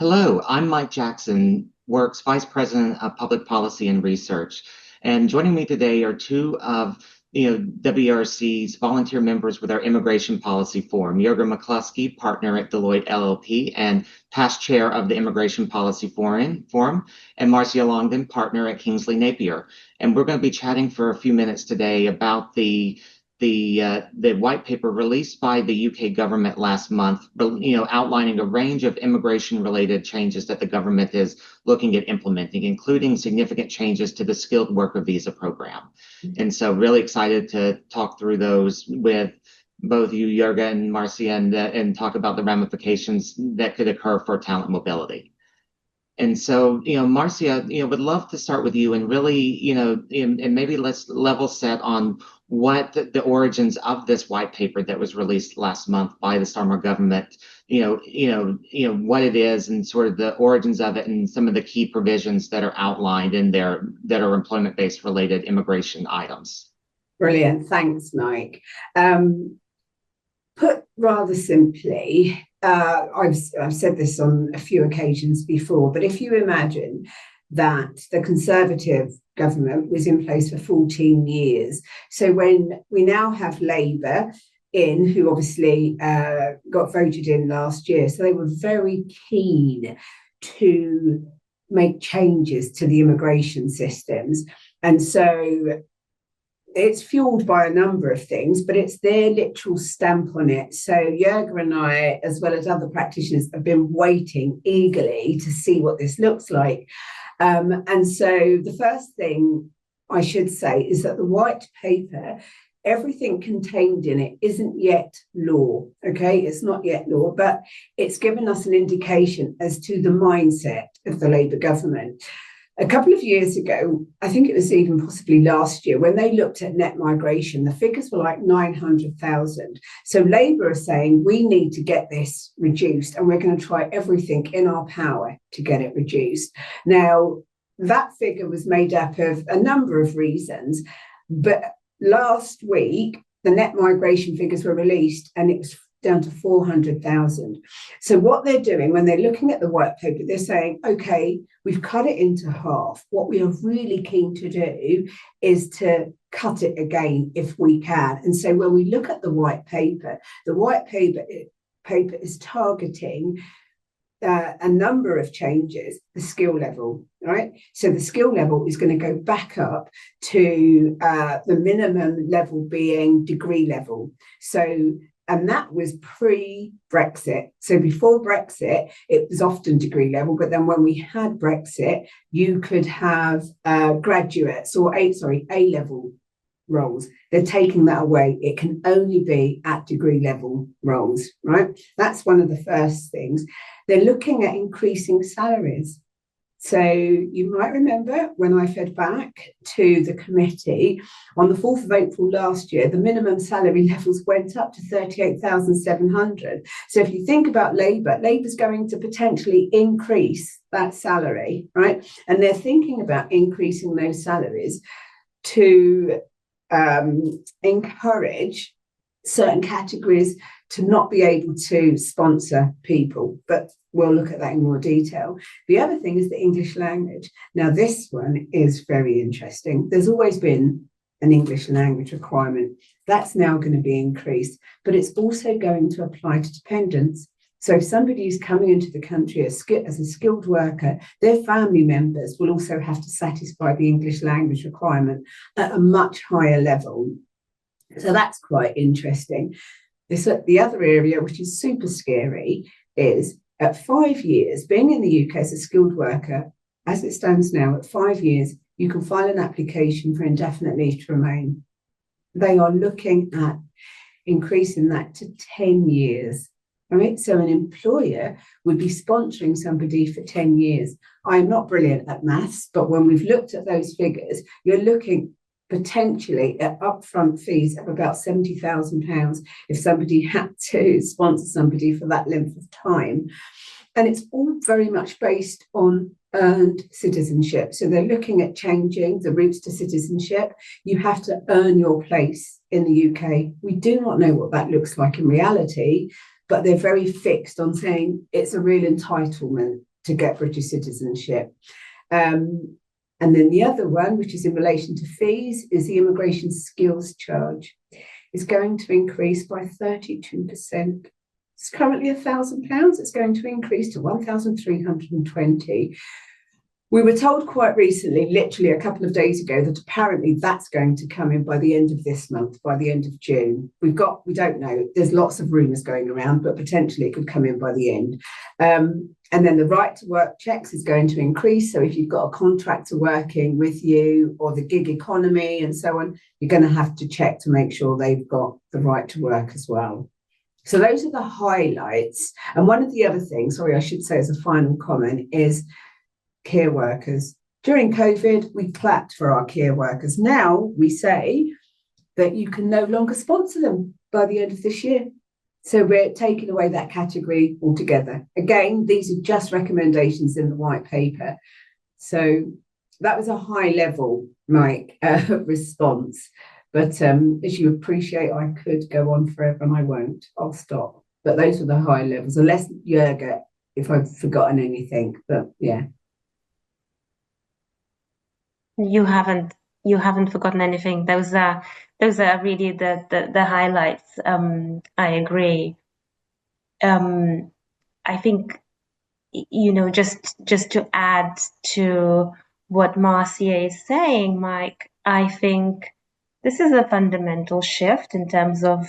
Hello, I'm Mike Jackson, WERC's Vice President of Public Policy and Research. And joining me today are two of WERC's volunteer members with our Immigration Policy Forum, Jurga McCluskey, partner at Deloitte LLP and past chair of the Immigration Policy Forum, and Marcia Longdon, partner at Kingsley Napier. And we're going to be chatting for a few minutes today about the white paper released by the UK government last month, outlining a range of immigration-related changes that the government is looking at implementing, including significant changes to the skilled worker visa program. And so really excited to talk through those with both you, Jurga and Marcia, and talk about the ramifications that could occur for talent mobility. And so, Marcia, would love to start with you and really, and maybe let's level set on what the origins of this white paper that was released last month by the Starmer government, what it is and sort of the origins of it and some of the key provisions that are outlined in there that are employment-based related immigration items. Brilliant. Thanks, Mike. Put rather simply, I've said this on a few occasions before, but if you imagine that the Conservative government was in place for 14 years, so when we now have Labour in, who obviously got voted in last year, so they were very keen to make changes to the immigration systems. And so it's fueled by a number of things, but it's their literal stamp on it. So Jurga and I, as well as other practitioners, have been waiting eagerly to see what this looks like. And so the first thing I should say is that the white paper, everything contained in it isn't yet law, okay? It's not yet law, but it's given us an indication as to the mindset of the Labour government. A couple of years ago, I think it was even possibly last year, when they looked at net migration, the figures were like 900,000. So Labour are saying we need to get this reduced and we're going to try everything in our power to get it reduced. Now, that figure was made up of a number of reasons, but last week, the net migration figures were released and it was down to 400,000. So what they're doing when they're looking at the white paper, they're saying, okay, we've cut it into half. What we are really keen to do is to cut it again if we can. And so when we look at the white paper is targeting a number of changes, the skill level, right? So the skill level is going to go back up to the minimum level being degree level. And that was pre-Brexit. So before Brexit, it was often degree level. But then when we had Brexit, you could have graduates or A-level roles. They're taking that away. It can only be at degree level roles, right? That's one of the first things. They're looking at increasing salaries. So you might remember when I fed back to the committee on the 4th of April last year, the minimum salary levels went up to 38,700. So if you think about Labour's going to potentially increase that salary, right? And they're thinking about increasing those salaries to encourage certain categories to not be able to sponsor people, but we'll look at that in more detail. The other thing is the English language. Now, this one is very interesting. There's always been an English language requirement. That's now going to be increased, but it's also going to apply to dependents. So if somebody is coming into the country as a skilled worker, their family members will also have to satisfy the English language requirement at a much higher level. So that's quite interesting. The other area, which is super scary, is at 5 years, being in the UK as a skilled worker, as it stands now, at 5 years, you can file an application for indefinite leave to remain. They are looking at increasing that to 10 years. Right? So an employer would be sponsoring somebody for 10 years. I am not brilliant at maths, but when we've looked at those figures, you're looking potentially at upfront fees of about £70,000 if somebody had to sponsor somebody for that length of time. And it's all very much based on earned citizenship. So they're looking at changing the routes to citizenship. You have to earn your place in the UK. We do not know what that looks like in reality, but they're very fixed on saying it's a real entitlement to get British citizenship. And then the other one, which is in relation to fees, is the immigration skills charge. It's going to increase by 32%. It's currently £1,000. It's going to increase to 1,320. We were told quite recently, literally a couple of days ago, that apparently that's going to come in by the end of this month, by the end of June. We don't know. There's lots of rumours going around, but potentially it could come in by the end. And then the right to work checks is going to increase. So if you've got a contractor working with you or the gig economy and so on, you're going to have to check to make sure they've got the right to work as well. So those are the highlights. And one of the other things, sorry, I should say as a final comment, is care workers. During COVID, we clapped for our care workers. Now we say that you can no longer sponsor them by the end of this year. So we're taking away that category altogether. Again, these are just recommendations in the white paper. So that was a high level, Mike, response. But as you appreciate, I could go on forever and I won't. I'll stop. But those are the high levels, unless Jurga, if I've forgotten anything. But yeah. You haven't forgotten anything. Those are really the highlights. I agree. I think, just to add to what Marcia is saying, Mike, I think this is a fundamental shift in terms of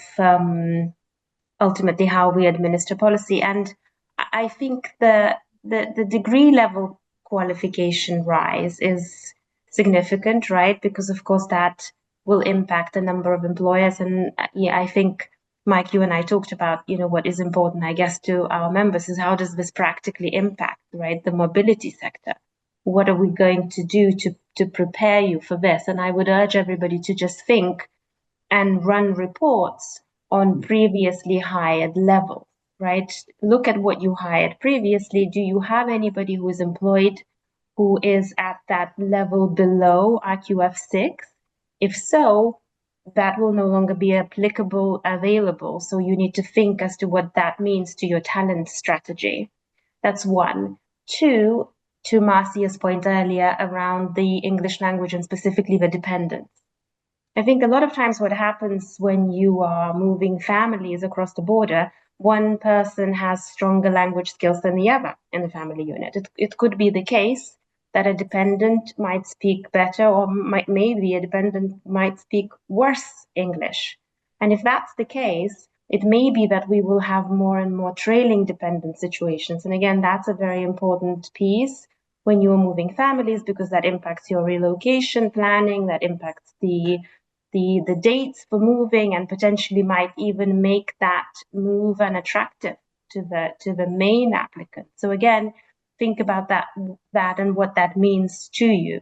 ultimately how we administer policy. And I think the degree level qualification rise is significant, right? Because of course that will impact a number of employers. And yeah, I think, Mike, you and I talked about, what is important, I guess, to our members is how does this practically impact, right, the mobility sector? What are we going to do to prepare you for this? And I would urge everybody to just think and run reports on previously hired levels, right? Look at what you hired previously. Do you have anybody who is employed who is at that level below RQF 6? If so, that will no longer be available. So you need to think as to what that means to your talent strategy. That's one. Two, to Marcia's point earlier around the English language and specifically the dependents. I think a lot of times what happens when you are moving families across the border, one person has stronger language skills than the other in the family unit. It could be the case that a dependent might speak better, or maybe a dependent might speak worse English. And if that's the case, it may be that we will have more and more trailing dependent situations. And again, that's a very important piece when you are moving families, because that impacts your relocation planning, that impacts the dates for moving, and potentially might even make that move unattractive to the main applicant. So again, think about that and what that means to you.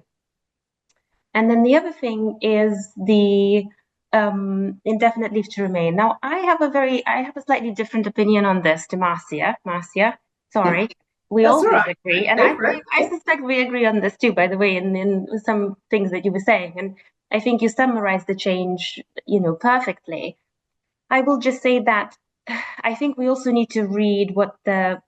And then the other thing is the indefinite leave to remain. Now, I have a slightly different opinion on this to Marcia. Marcia, sorry. Yeah. We all agree, and I suspect we agree on this too, by the way, in some things that you were saying. And I think you summarized the change, perfectly. I will just say that I think we also need to read what the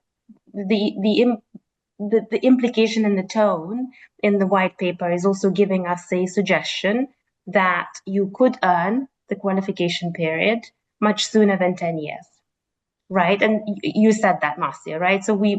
implication and the tone in the white paper is also giving us a suggestion that you could earn the qualification period much sooner than 10 years, right? And you said that, Marcia, right? So we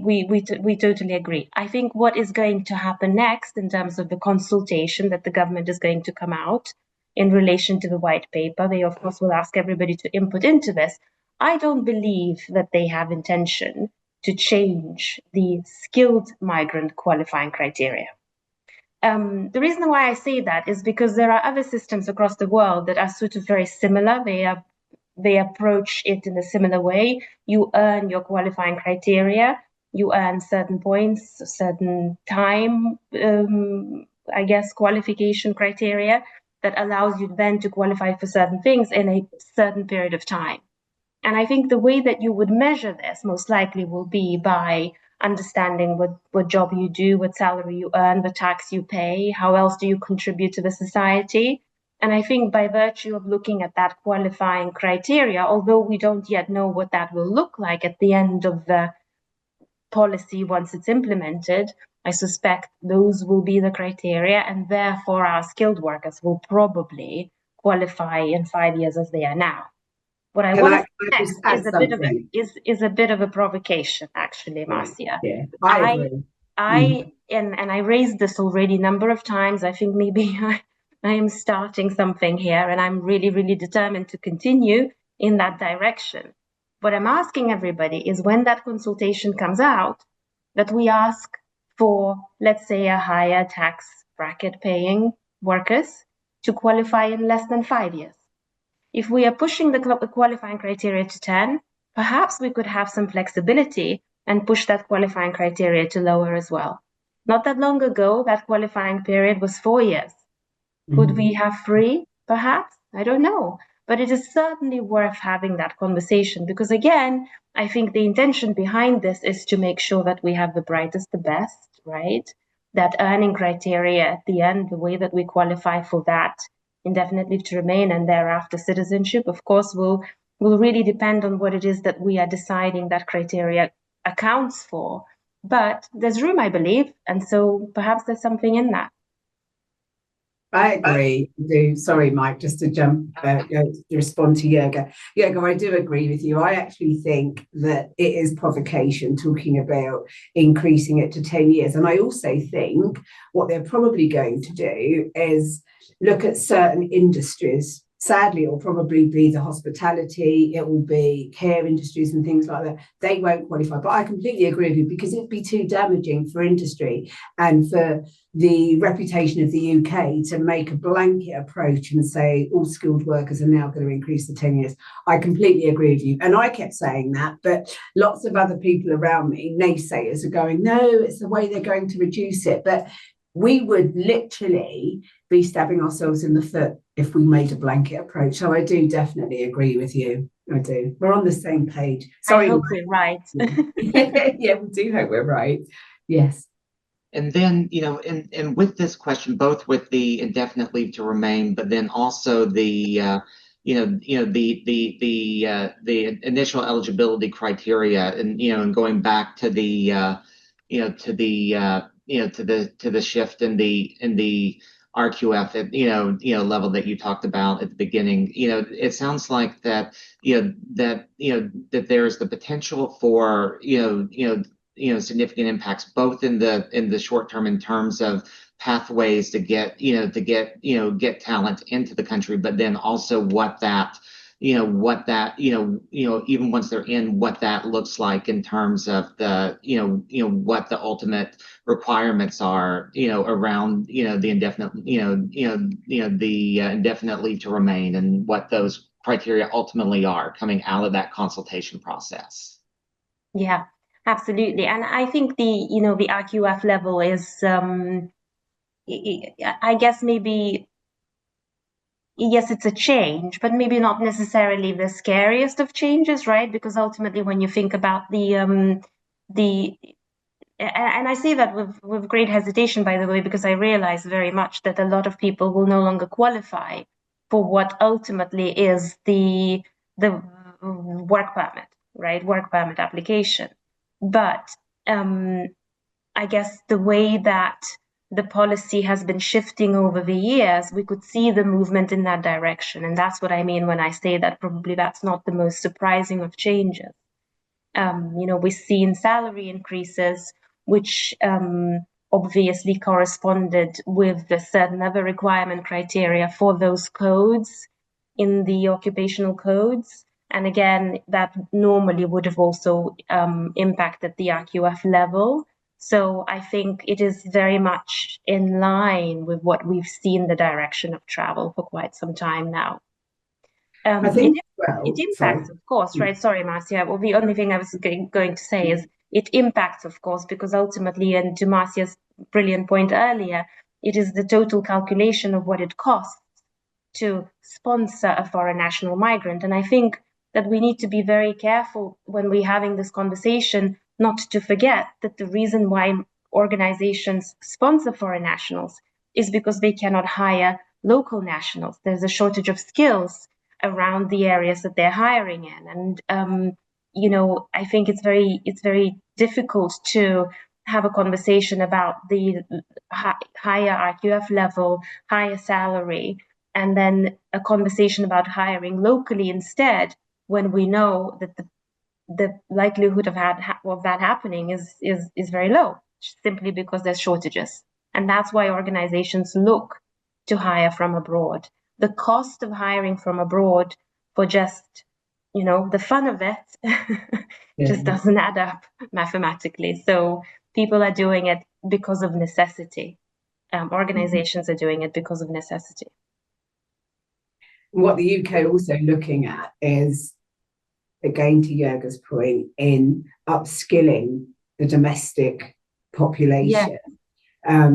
totally agree. I think what is going to happen next in terms of the consultation that the government is going to come out in relation to the white paper, they of course will ask everybody to input into this. I don't believe that they have intention to change the skilled migrant qualifying criteria. The reason why I say that is because there are other systems across the world that are sort of very similar. They approach it in a similar way. You earn your qualifying criteria, you earn certain points, certain time, qualification criteria that allows you then to qualify for certain things in a certain period of time. And I think the way that you would measure this most likely will be by understanding what job you do, what salary you earn, the tax you pay, how else do you contribute to the society. And I think by virtue of looking at that qualifying criteria, although we don't yet know what that will look like at the end of the policy once it's implemented, I suspect those will be the criteria, and therefore our skilled workers will probably qualify in 5 years as they are now. What I want to say next is a bit of a provocation, actually, Marcia. Yeah, I agree. And I raised this already a number of times. I think maybe I am starting something here, and I'm really, really determined to continue in that direction. What I'm asking everybody is, when that consultation comes out, that we ask for, let's say, a higher tax bracket paying workers to qualify in less than 5 years. If we are pushing the qualifying criteria to 10, perhaps we could have some flexibility and push that qualifying criteria to lower as well. Not that long ago, that qualifying period was 4 years. Could we have 3, perhaps? I don't know. But it is certainly worth having that conversation, because again, I think the intention behind this is to make sure that we have the brightest, the best, right? That earning criteria at the end, the way that we qualify for that indefinite leave to remain and thereafter citizenship, of course, will really depend on what it is that we are deciding that criteria accounts for. But there's room, I believe, and so perhaps there's something in that. I agree. Sorry, Mike, just to jump, to respond to Jurga. Jurga, I do agree with you. I actually think that it is provocation talking about increasing it to 10 years. And I also think what they're probably going to do is look at certain industries. Sadly, it will probably be the hospitality, it will be care industries and things like that. They won't qualify. But I completely agree with you, because it'd be too damaging for industry and for the reputation of the UK to make a blanket approach and say all skilled workers are now going to increase to 10 years. I completely agree with you. And I kept saying that, but lots of other people around me, naysayers, are going, no, it's the way they're going to reduce it. But we would literally be stabbing ourselves in the foot if we made a blanket approach. So I do definitely agree with you. I do. We're on the same page. Sorry, I hope we're right. Yeah, we do hope we're right. Yes. And then, and with this question, both with the indefinite leave to remain, but then also the the initial eligibility criteria, and going back to the to the shift in the RQF at level that you talked about at the beginning. It sounds like that that there's the potential for significant impacts both in the short term in terms of pathways to get talent into the country, but then also what that even once they're in, what that looks like in terms of the what the ultimate requirements are around the indefinite the indefinite leave to remain, and what those criteria ultimately are coming out of that consultation process. Yeah, absolutely. And I think the RQF level is I guess maybe, yes, it's a change, but maybe not necessarily the scariest of changes, right? Because ultimately, when you think about and I say that with great hesitation, by the way, because I realize very much that a lot of people will no longer qualify for what ultimately is the work permit, right? Work permit application. But I guess the way that the policy has been shifting over the years, we could see the movement in that direction. And that's what I mean when I say that probably that's not the most surprising of changes. We've seen salary increases, which obviously corresponded with the certain other requirement criteria for those codes in the occupational codes. And again, that normally would have also impacted the RQF level. So I think it is very much in line with what we've seen the direction of travel for quite some time now. I think it impacts, of course, right? Sorry, Marcia. Well, the only thing I was going to say is it impacts, of course, because ultimately, and to Marcia's brilliant point earlier, it is the total calculation of what it costs to sponsor a foreign national migrant. And I think that we need to be very careful when we're having this conversation not to forget that the reason why organizations sponsor foreign nationals is because they cannot hire local nationals. There's a shortage of skills around the areas that they're hiring in. And, I think it's very difficult to have a conversation about the higher RQF level, higher salary, and then a conversation about hiring locally instead, when we know that the likelihood of that happening is very low, simply because there's shortages. And that's why organizations look to hire from abroad. The cost of hiring from abroad for just, the fun of it just doesn't add up mathematically. So people are doing it because of necessity. Organizations are doing it because of necessity. What the UK also looking at is, again, to Jurga's point, in upskilling the domestic population. Yeah.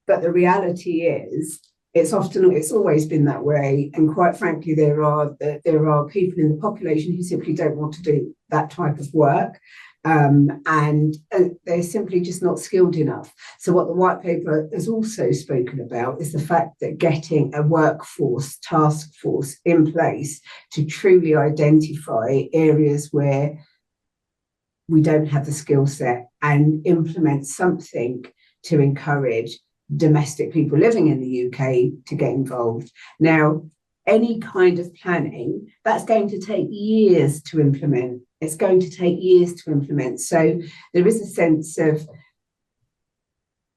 But the reality is, it's always been that way. And quite frankly, there are people in the population who simply don't want to do that type of work. And they're simply just not skilled enough. So what the white paper has also spoken about is the fact that getting a workforce, task force in place to truly identify areas where we don't have the skill set and implement something to encourage domestic people living in the UK to get involved. Now, any kind of planning, that's going to take years to implement. It's going to take years to implement. So there is a sense of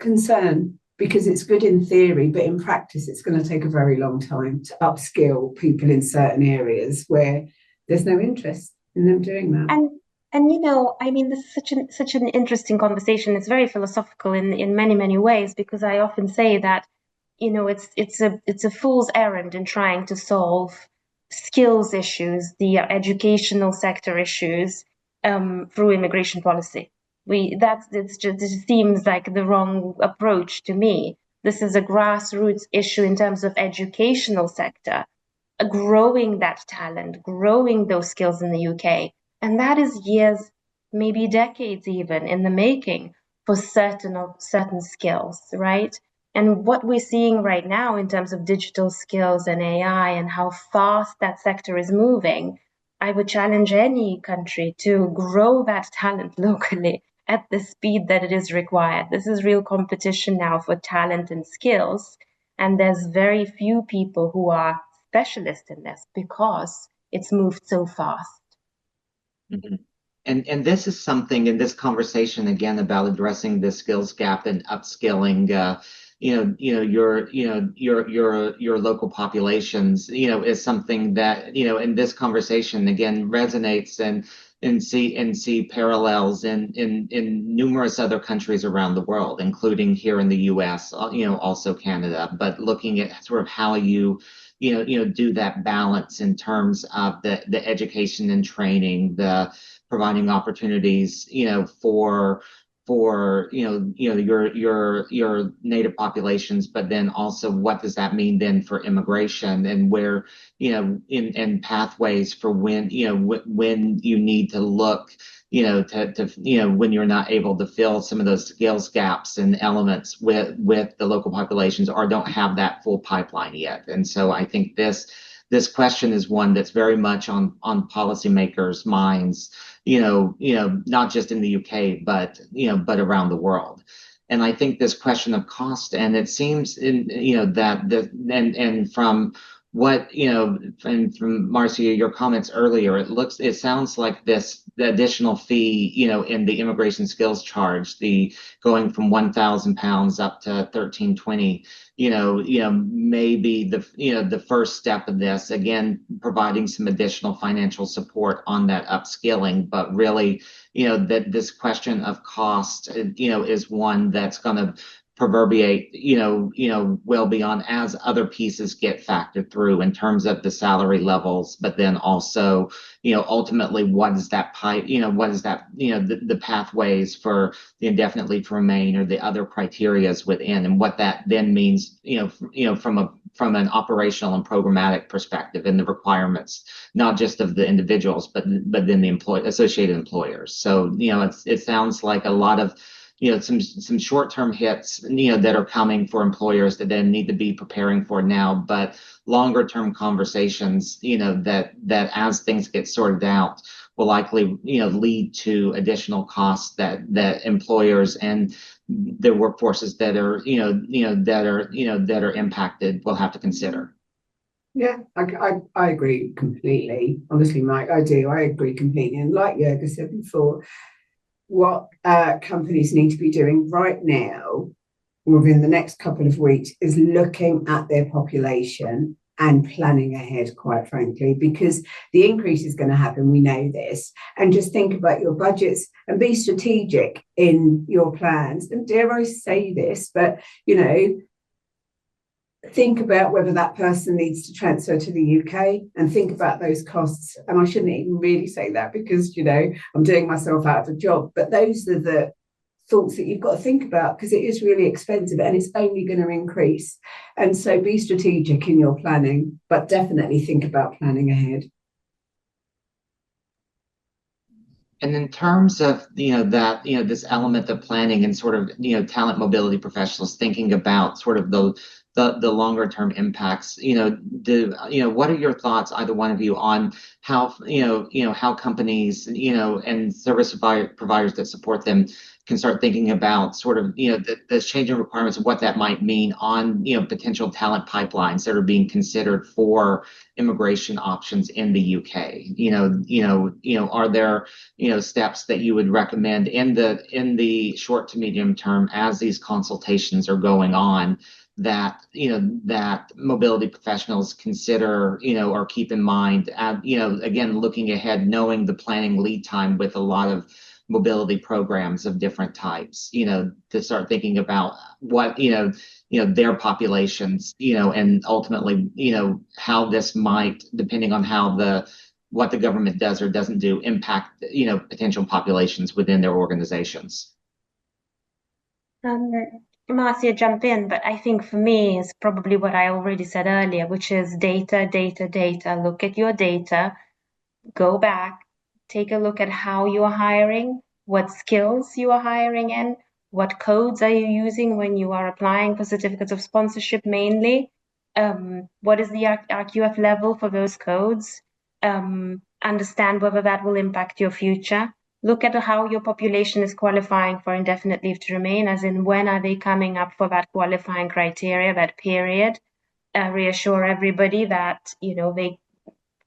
concern, because it's good in theory, but in practice, it's going to take a very long time to upskill people in certain areas where there's no interest in them doing that. And this is such an interesting conversation. It's very philosophical in many, many ways, because I often say that, it's a fool's errand in trying to solve skills issues, the educational sector issues, through immigration policy. It just seems like the wrong approach to me. This is a grassroots issue in terms of educational sector, growing that talent, growing those skills in the UK. And that is years, maybe decades even, in the making for certain skills, right? And what we're seeing right now in terms of digital skills and AI and how fast that sector is moving, I would challenge any country to grow that talent locally at the speed that it is required. This is real competition now for talent and skills. And there's very few people who are specialists in this because it's moved so fast. Mm-hmm. And this is something in this conversation, again, about addressing the skills gap and upskilling, your local populations, is something that, in this conversation, again, resonates and see parallels in numerous other countries around the world, including here in the US, also Canada, but looking at sort of how you do that balance in terms of the education and training, the providing opportunities, for your native populations, but then also what does that mean then for immigration, and where, in pathways for when you need to look, when you're not able to fill some of those skills gaps and elements with the local populations, or don't have that full pipeline yet. And so I think this question is one that's very much on policymakers' minds, not just in the UK, but around the world. And I think this question of cost, and it seems and from what, and from Marcia, your comments earlier, it sounds like the additional fee, in the immigration skills charge, the going from £1,000 up to $1,320, maybe the first step of this, again, providing some additional financial support on that upskilling, but really, that this question of cost, is one that's going to proverbiate, well beyond as other pieces get factored through in terms of the salary levels, but then also, ultimately, what is that pipe, the pathways for the indefinite leave to remain, or the other criterias within, and what that then means, from an operational and programmatic perspective, and the requirements, not just of the individuals, but then the associated employers. So, it sounds like a lot of, some short-term hits, that are coming for employers that then need to be preparing for now, but longer-term conversations, that as things get sorted out, will likely, lead to additional costs that employers and their workforces that are impacted will have to consider. Yeah, I agree completely. Honestly, Mike, I do. I agree completely. And like Jurga said before, what companies need to be doing right now, within the next couple of weeks, is looking at their population and planning ahead, quite frankly, because the increase is going to happen. We know this. And just think about your budgets and be strategic in your plans. And dare I say this, but, think about whether that person needs to transfer to the UK and think about those costs. And I shouldn't even really say that because, I'm doing myself out of a job. But those are the thoughts that you've got to think about because it is really expensive and it's only going to increase. And so be strategic in your planning, but definitely think about planning ahead. And in terms of, this element of planning and sort of, talent mobility professionals thinking about sort of the longer term impacts, what are your thoughts, either one of you, on how, how companies, and service providers that support them can start thinking about sort of, the changing requirements of what that might mean on, potential talent pipelines that are being considered for immigration options in the UK? Are there, steps that you would recommend in the short to medium term as these consultations are going on that that mobility professionals consider, or keep in mind, again, looking ahead, knowing the planning lead time with a lot of mobility programs of different types, to start thinking about what, their populations, and ultimately, how this might, depending on how what the government does or doesn't do, impact, potential populations within their organizations. Marcia, jump in, but I think for me is probably what I already said earlier, which is data, data, data. Look at your data, go back, take a look at how you are hiring, what skills you are hiring in, what codes are you using when you are applying for certificates of sponsorship mainly, what is the RQF level for those codes, understand whether that will impact your future. Look at how your population is qualifying for indefinite leave to remain, as in when are they coming up for that qualifying criteria, that period. Reassure everybody that, they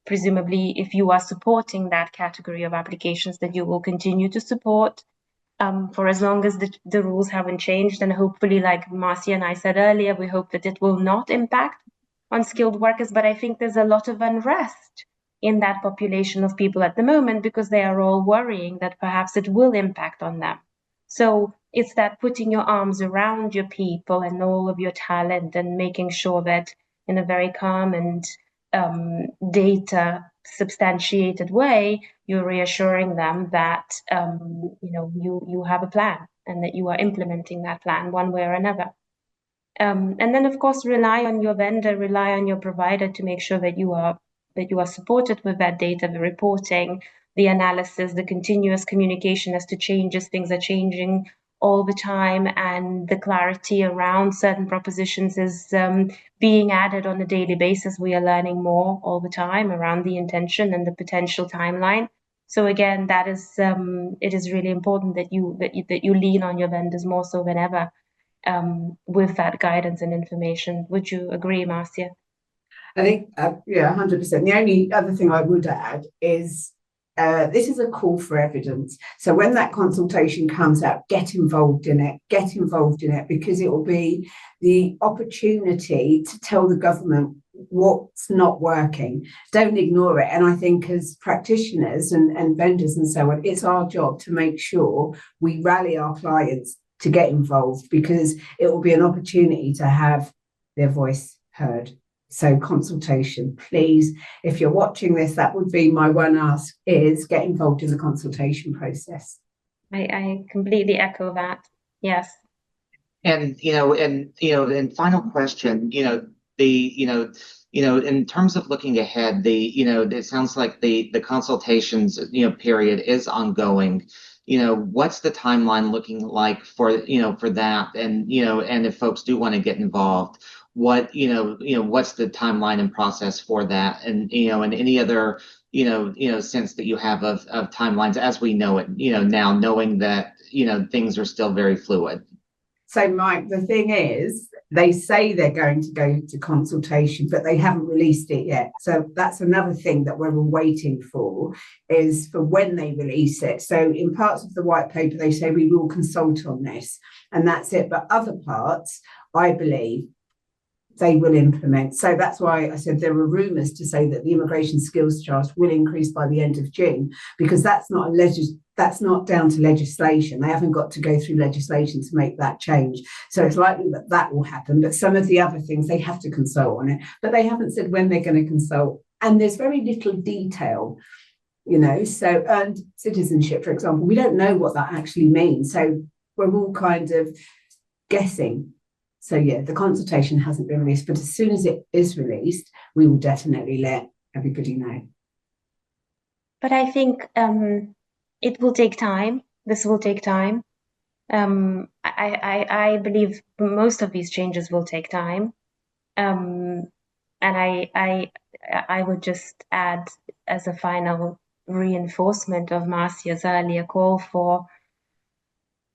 presumably, if you are supporting that category of applications, that you will continue to support for as long as the rules haven't changed. And hopefully, like Marcia and I said earlier, we hope that it will not impact on skilled workers. But I think there's a lot of unrest in that population of people at the moment because they are all worrying that perhaps it will impact on them. So it's that putting your arms around your people and all of your talent and making sure that in a very calm and data substantiated way, you're reassuring them that you have a plan and that you are implementing that plan one way or another. And then, of course, rely on your vendor, rely on your provider to make sure that you are supported with that data, the reporting, the analysis, the continuous communication as to changes. Things are changing all the time, and the clarity around certain propositions is being added on a daily basis. We are learning more all the time around the intention and the potential timeline. So again, that is it is really important that you lean on your vendors more so than ever with that guidance and information. Would you agree, Marcia? I think, 100%. The only other thing I would add is this is a call for evidence. So when that consultation comes out, get involved in it, because it will be the opportunity to tell the government what's not working. Don't ignore it. And I think as practitioners and vendors and so on, it's our job to make sure we rally our clients to get involved, because it will be an opportunity to have their voice heard. So consultation, please, if you're watching this, that would be my one ask, is get involved in the consultation process. I completely echo that. Yes. And, and final question, in terms of looking ahead, it sounds like the consultations, period is ongoing. What's the timeline looking like for that? And, and if folks do want to get involved, what's the timeline and process for that? And, and any other, sense that you have of timelines as we know it, now, knowing that, things are still very fluid? So, Mike, the thing is, they say they're going to go to consultation, but they haven't released it yet. So that's another thing that we're waiting for, is for when they release it. So in parts of the white paper, they say we will consult on this, and that's it. But other parts, I believe, they will implement. So that's why I said there were rumours to say that the immigration skills charge will increase by the end of June, because that's not down to legislation. They haven't got to go through legislation to make that change. So it's likely that that will happen. But some of the other things, they have to consult on it. But they haven't said when they're going to consult. And there's very little detail, So earned citizenship, for example, we don't know what that actually means. So we're all kind of guessing. So yeah, the consultation hasn't been released, but as soon as it is released, we will definitely let everybody know. But I think it will take time. This will take time. I believe most of these changes will take time. And I would just add, as a final reinforcement of Marcia's earlier call for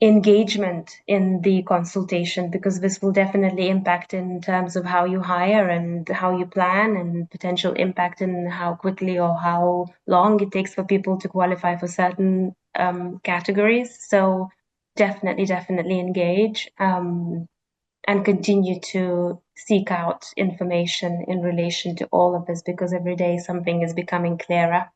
engagement in the consultation, because this will definitely impact in terms of how you hire and how you plan, and potential impact in how quickly or how long it takes for people to qualify for certain categories. So definitely engage and continue to seek out information in relation to all of this, because every day something is becoming clearer.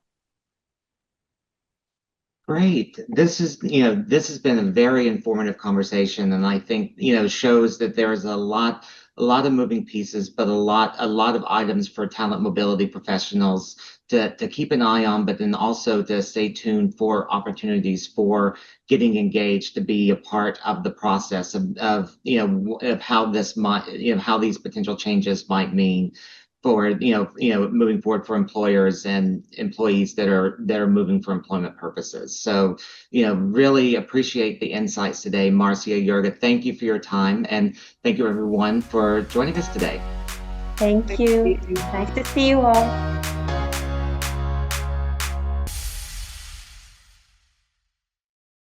Great. This has been a very informative conversation, and I think, shows that there is a lot of moving pieces, but a lot of items for talent mobility professionals to keep an eye on, but then also to stay tuned for opportunities for getting engaged, to be a part of the process of how this might, how these potential changes might mean for moving forward for employers and employees that are moving for employment purposes. So really appreciate the insights today, Marcia, Jurga. Thank you for your time, and thank you everyone for joining us today. Thank you. Nice to see you all.